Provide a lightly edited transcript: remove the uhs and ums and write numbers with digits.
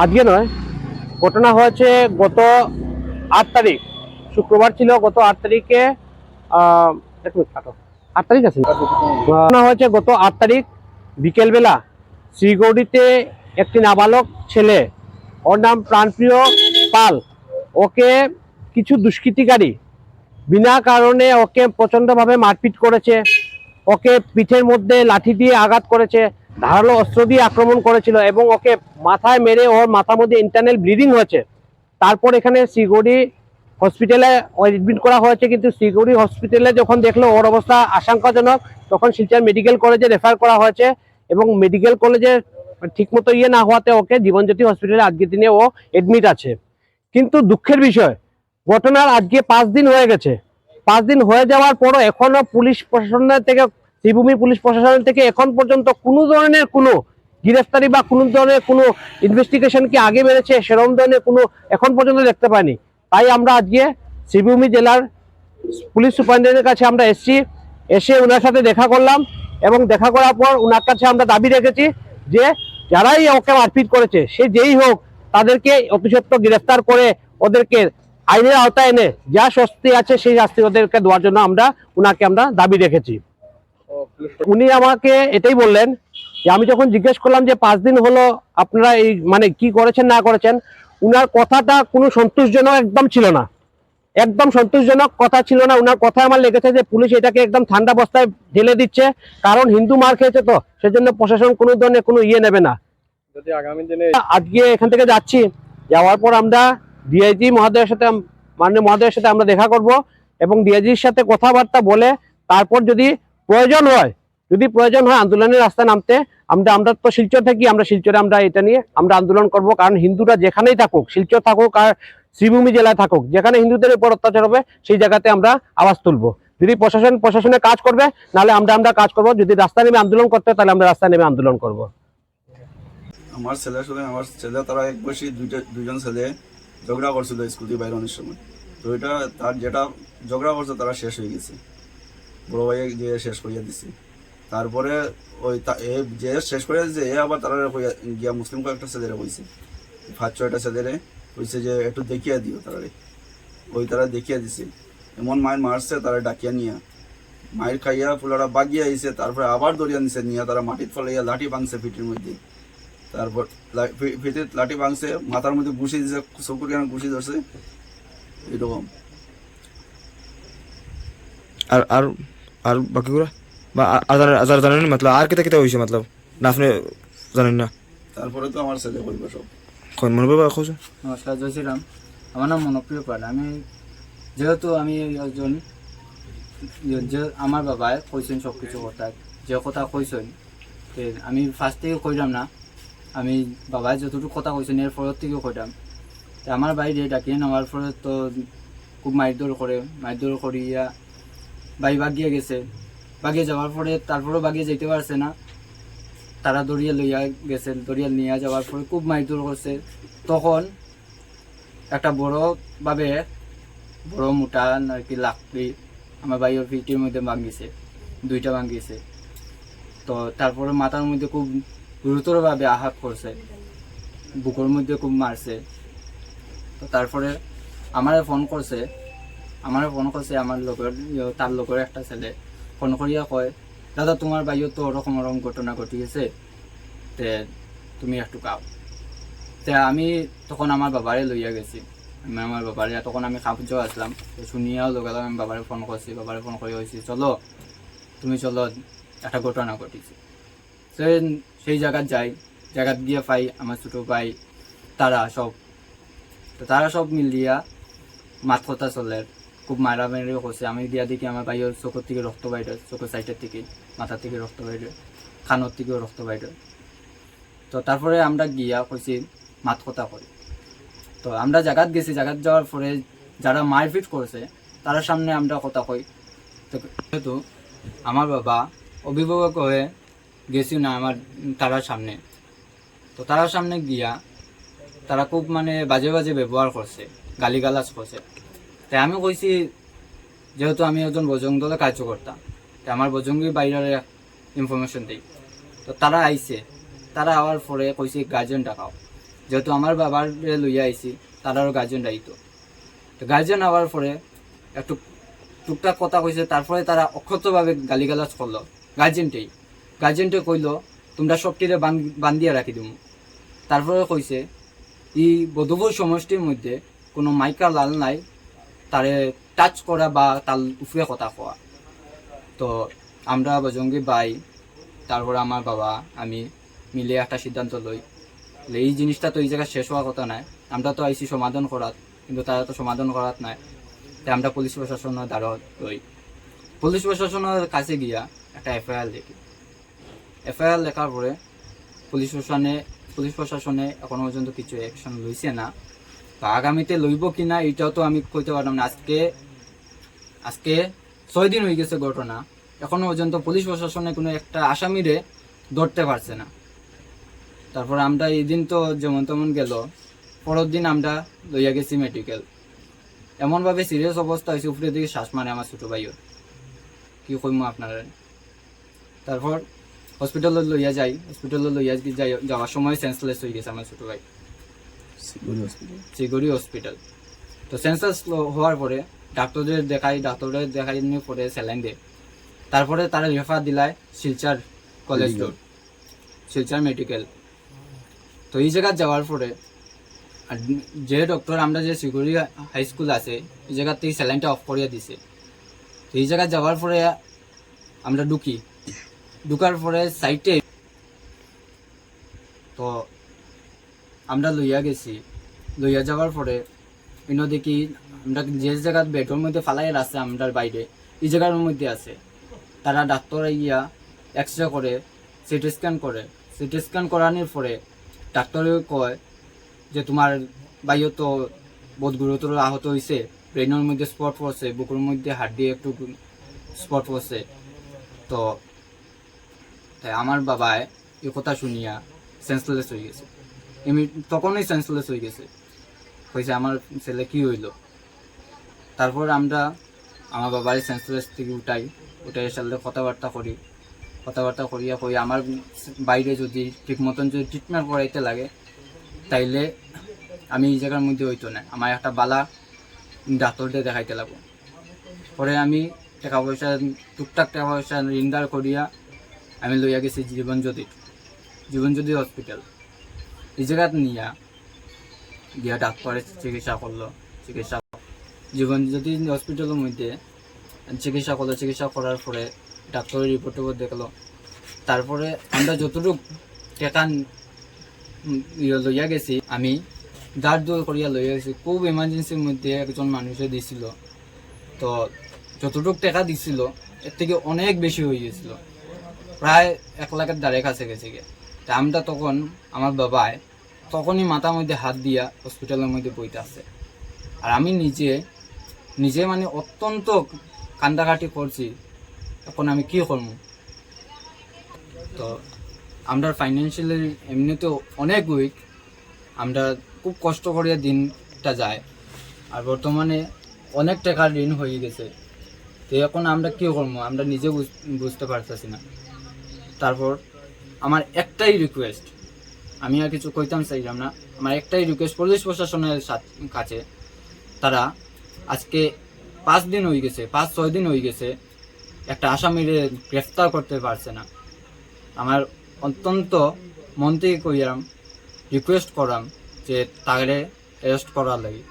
আজকে নয়, ঘটনা হয়েছে গত 8 তারিখ, শুক্রবার ছিল। গত 8 তারিখে এক মিনিট কাটো, 8 তারিখ আছে। ঘটনা হয়েছে গত 8 তারিখ বিকেলবেলা শ্রীগৌরীতে একটি নাবালক ছেলে, ওর নাম প্রাণপ্রিয় পাল, ওকে কিছু দুষ্কৃতিকারী বিনা কারণে ওকে প্রচণ্ডভাবে মারপিট করেছে। ওকে পিঠের মধ্যে লাঠি দিয়ে আঘাত করেছে, ধারালো অস্ত্র দিয়ে আক্রমণ করেছিল এবং ওকে মাথায় মেরে ওর মাথার মধ্যে ইন্টারনাল ব্লিডিং হয়েছে। তারপর এখানে শ্রীগৌরী হসপিটালে এডমিট করা হয়েছে, কিন্তু শ্রীগৌরী হসপিটালে যখন দেখলো ওর অবস্থা আশঙ্কাজনক, তখন শিলচর মেডিকেল কলেজে রেফার করা হয়েছে এবং মেডিকেল কলেজে ঠিকমতো না হওয়াতে ওকে জীবনজ্যোতি হসপিটালে আজকের দিনে ও এডমিট আছে। কিন্তু দুঃখের বিষয়, ঘটনার আজকে 5 দিন হয়ে গেছে। 5 দিন হয়ে যাওয়ার পরও এখনো পুলিশ প্রশাসনের থেকে, শ্রীভূমি পুলিশ প্রশাসন থেকে এখন পর্যন্ত কোনো ধরনের কোনো গ্রেফতারি বা কোনো ধরনের কোনো ইনভেস্টিগেশন কি আগে বেড়েছে সেরকম ধরনের কোনো এখন পর্যন্ত দেখতে পাইনি। তাই আমরা আজকে শ্রীভূমি জেলার পুলিশ সুপারিনটেন্ডেন্টের কাছে আমরা এসে ওনার সাথে দেখা করলাম এবং দেখা করার পর ওনার কাছে আমরা দাবি রেখেছি যে যারাই ওকে মারপিট করেছে, সে যেই হোক, তাদেরকে অতি সত্বর গ্রেফতার করে ওদেরকে আইনের আওতায় এনে যা শাস্তি আছে সেই শাস্তি ওদেরকে দেওয়ার জন্য ওনাকে আমরা দাবি রেখেছি। উনি আমাকে এটাই বললেন যে আমি যখন জিজ্ঞেস করলাম যে 5 দিন হলো আপনারা এই মানে কি করেছেন না করেছেন, উনার কথাটা কোনো সন্তোষজনক একদম ছিল না, একদম সন্তোষজনক কথা ছিল না। উনার কথায় আমার লেগেছে যে পুলিশ এটাকে একদম ঠান্ডা বস্তায় ঢেলে দিচ্ছে, কারণ হিন্দু মার খেয়েছে, তো সেজন্য প্রশাসন কোনো ধরনের কোনো নেবে না। যদি আগামী দিনে আজকে এখান থেকে যাচ্ছি, যাওয়ার পর আমরা ডিআইজি মহোদয়ের সাথে, মাননীয় মহোদয়ের সাথে আমরা দেখা করব এবং ডিআইজির সাথে কথাবার্তা বলে তারপর যদি প্রয়োজন হয় আন্দোলনের রাস্তায় নামতে, আমরা তো শিলচর থাকি, আমরা শিলচরে আমরা এটা নিয়ে আমরা আন্দোলন করব। কারণ হিন্দুরা যেখানেই থাকুক, শিলচর থাকুক আর শ্রীভূমি জেলায় থাকুক, যেখানে হিন্দুদের উপর অত্যাচার হবে সেই জায়গাতে আমরা আওয়াজ তুলবো। যদি প্রশাসনে কাজ করবে, নাহলে আমরা কাজ করব। যদি রাস্তায় নেমে আন্দোলন করতে হয়, তাহলে আমরা রাস্তায় নেমে আন্দোলন করব। আমার ছেলে তারা এক বয়সী দুজন ছেলে ঝগড়া করছিল স্কুটি বাইরনের সময়। তো এটা তার যেটা ঝগড়া করছে তারা শেষ হয়ে গেছে, বড় ভাই যে শেষ করিয়া দিছে। তারপরে ওই যে শেষ করিয়া দিছে, এ আবার তারা গিয়া মুসলিম কয়েকটা ছেলেরা কইছে, 5-6টা ছেলেরে কইছে যে একটু দেখিয়া দিও তারা। তারা দেখিয়া দিছে, এমন মায়ের মারছে তারা ডাকিয়া নিয়া, মায়ের খাইয়া ফুলারা বাগিয়া আইছে। তারপরে আবার দরিয়া নিছে নিয়া, তারা মাটির ফলাইয়া লাঠি ভাঙছে পিঠির মধ্যে। তারপর পিঠির লাঠি ভাঙছে, মাথার মধ্যে ঘুষি দিছে, চকুর কেন ঘুষি ধরছে এরকম। আর আর আর বাকিগুলা বা আজার জানেন মতলব আর কেটা কেটা হইছে মতলব না আপনি জানেন না? তারপরে তো আমার ছেলে বলবো সব কোন মনে বাবা খোঁজ। নমস্কার, জয় শ্রীরাম। আমার নাম মনোপ্রিয় পাল। যেহেতু আমি একজন, যে আমার বাবায় কইছেন সব কিছু কথা, যে কথা কইছেন আমি ফার্স্ট থেকে কইলাম না, আমি বাবায় যতটুকু কথা কইছেন এর পরের থেকেও কইলাম। আমার বাইরে ডাকিয়ে নেওয়ার পরে তো খুব মারধর করিয়া বাড়ি বাগিয়ে গেছে। বাগিয়ে যাওয়ার পরে তারপরেও বাগিয়ে যেতে পারছে না, তারা দরিয়া লইয়া গেছে। দরিয়া নিয়ে যাওয়ার পরে খুব মারধর করছে। তখন একটা বড় মোটা আর কি লাকড়ি আমার ভাইয়ের পিঠের মধ্যে ভাঙিছে, 2টা ভাঙিছে। তো তারপরে মাথার মধ্যে খুব গুরুতরভাবে আঘাত করছে, বুকের মধ্যে খুব মারছে। তো তারপরে আমারে ফোন করছে আমার তার লোকের একটা ছেলে ফোন করিয়া কয়, দাদা তোমার ভাইও তো ওরকম ঘটনা ঘটিয়েছে, তে তুমি একটু কাও। তে আমি তখন আমার বাবারে লইয়া গেছি। আমার বাবারে তখন আমি কাপড় আসলাম, শুনিয়াও লোকালাম। আমি বাবারে ফোন করে হয়েছি, তুমি চলো, একটা ঘটনা ঘটিছে। সেই জায়গায় জায়গাত গিয়ে পাই আমার ছোটো ভাই, তারা সব মিলিয়া মাত কথা চলে, খুব মারামারিও করছে। আমি দিয়া দেখি আমার ভাইয়ের চোখের থেকে রক্ত বাইরে, চোখের সাইডের থেকে, মাথার থেকে রক্ত বাইরে, কানের থেকেও রক্ত বাইরে। তো তারপরে আমরা গিয়া কইছি মাত কথা করি। তো আমরা জায়গাত গেছি, জায়গাত যাওয়ার পরে যারা মারপিট করছে তার সামনে আমরা কথা কই। তো যেহেতু আমার বাবা অভিভাবক হয়ে গেছি না আমার তারার সামনে, তো তারার সামনে গিয়া তারা খুব বাজে ব্যবহার করছে, গালিগালাজ করছে। তাই আমি কইছি, যেহেতু আমি একজন বজরং দলে কার্য করতাম, তাই আমার বজরঙ্গি বাইরের ইনফরমেশন দিই। তো তারা আইছে, তারা আওয়ার পরে কইছে গার্জেন ডাকাও। যেহেতু আমার বাবার লইয়া আইছি তারারও গার্জেন দায়িত্ব। তো গার্জেন হওয়ার পরে একটু টুকটাক কথা কইছে, তারপরে তারা অক্ষতভাবে গালিগালাজ করলো গার্জেনটে কইলো তোমরা সবটিরে বান্ধিয়া রাখি দিম। তারপরে কইছে এই বধূপুর সমষ্টির মধ্যে কোনো মাইকা লাল নাই তারে টাচ করা বা তার উপরে কথা কওয়া। তো আমরা বজঙ্গি ভাই, তারপরে আমার বাবা, আমি মিলে একটা সিদ্ধান্ত লই, এই জিনিসটা তো এই জায়গায় শেষ হওয়ার কথা নাই, আমরা তো আইসি সমাধান করাত, কিন্তু তারা তো সমাধান করাত নাই। তাই আমরা পুলিশ প্রশাসনের দ্বারা লই। পুলিশ প্রশাসনের কাছে গিয়া একটা এফআইআর লিখি। এফআইআর লেখার পরে পুলিশ প্রশাসনে এখনো পর্যন্ত কিছু অ্যাকশন লইছে না, বা আগামীতে লইব কিনা এটাও তো আমি কইতে পারলাম না। আজকে 6 দিন হয়ে গেছে ঘটনা, এখনো পর্যন্ত পুলিশ প্রশাসনে কোনো একটা আসামিরে ধরতে পারছে না। তারপর আমরা এই দিন তো যেমন তেমন গেল, পরের দিন আমরা লইয়া গেছি মেডিকেল। এমনভাবে সিরিয়াস অবস্থা হয়েছে, উপরে দিকে শ্বাস মানে আমার ছোটো ভাইও, কি কইম আপনারা। তারপর হসপিটালে লইয়া যাওয়ার সময় সেন্সলেস হয়ে গেছে আমার ছোটো ভাই, চিগুরি হসপিটাল। তো সেন্সলেস হওয়ার পরে ডাক্তারদের দেখাই নিয়ে পরে স্যালাইন দেয়। তারপরে তারা রেফার দিলায় Silchar college road, Silchar medical. তো এই জায়গা যাওয়ার পরে আর যে ডক্টর আমরা যে শিগুরি হাই স্কুল আছে এই জায়গার থেকে স্যালাইনটা অফ করিয়া দিছে। তো এই জায়গা যাওয়ার পরে আমরা ঢুকার পরে সাইটে তো আমরা লইয়া যাওয়ার পরে দেখি আমরা যে জায়গার বেডের মধ্যে ফালাই আছে আমরার বাইরে, এই জায়গার মধ্যে আছে। তারা ডাক্তার ইয়া এক্সরে করে, সিটি স্ক্যান করানোর পরে ডাক্তারে কয় যে তোমার বাইও তো বহুত গুরুতর আহত হয়েছে, ব্রেনের মধ্যে স্পট পড়ছে, বুকের মধ্যে হাড্ডি একটু স্পট পড়ছে। তো তাই আমার বাবায় এই কথা শুনিয়া সেন্সলেস হয়ে গেছে, তখনই সেন্সলেস হয়ে গেছে। কইছে আমার ছেলে কি হইল। তারপর আমরা আমার বাবার সেন্সলেস থেকে উঠাই সাথে কথাবার্তা করিয়া কই আমার বাইরে যদি ঠিক মতন যদি ট্রিটমেন্ট করাইতে লাগে তাইলে আমি এই জায়গার মধ্যে হইতো না, আমার একটা বালা ডাক্তারদের দেখাইতে লাগবো। পরে আমি টুকটাক টাকা পয়সা ঋণদার করিয়া আমি লইয়া গেছি জীবনজ্যোতি হসপিটাল। এই জায়গাত নিয়া গিয়া ডাক্তারের চিকিৎসা জীবনজ্যোতি হসপিটালের মধ্যে চিকিৎসা করার পরে ডাক্তারের রিপোর্ট দেখলো। তারপরে আমরা যতটুকু টাকা লইয়া গেছি, আমি দাঁড় দৌড় করিয়া লইয়া গেছি। খুব এমার্জেন্সির মধ্যে একজন মানুষে দিছিল, তো যতটুকু টাকা দিছিল এর থেকে অনেক বেশি হয়ে গেছিল, প্রায় 1 লাখের দ্বারে কাছে গেছে গিয়ে। তা আমরা তখন আমার বাবায় তখনই মাথার মধ্যে হাত দিয়া হসপিটালের মধ্যে বইতে আছে। আর আমি নিজে মানে অত্যন্ত কান্দাকাটি করছি, এখন আমি কি করব। তো আমরা ফাইন্যান্সিয়ালি এমনিতেও অনেক উইক, আমরা খুব কষ্ট করিয়া দিনটা যায়। আর বর্তমানে অনেক টাকার ঋণ হয়ে গেছে, তো এখন আমরা কি করবো আমরা নিজে বুঝতে পারতেছি না। তারপর আমার একটাই রিকোয়েস্ট, আমি আর কিছু কইতাম চাইলাম না, আমার একটাই রিকোয়েস্ট পুলিশ প্রশাসনের কাছে, তারা আজকে 5 দিন হয়ে গেছে, 5-6 দিন হয়ে গেছে একটা আসামির গ্রেফতার করতে পারছে না। আমার অত্যন্ত মন থেকে কইরাম রিকোয়েস্ট করাম যে তাকে অ্যারেস্ট করার লাগে।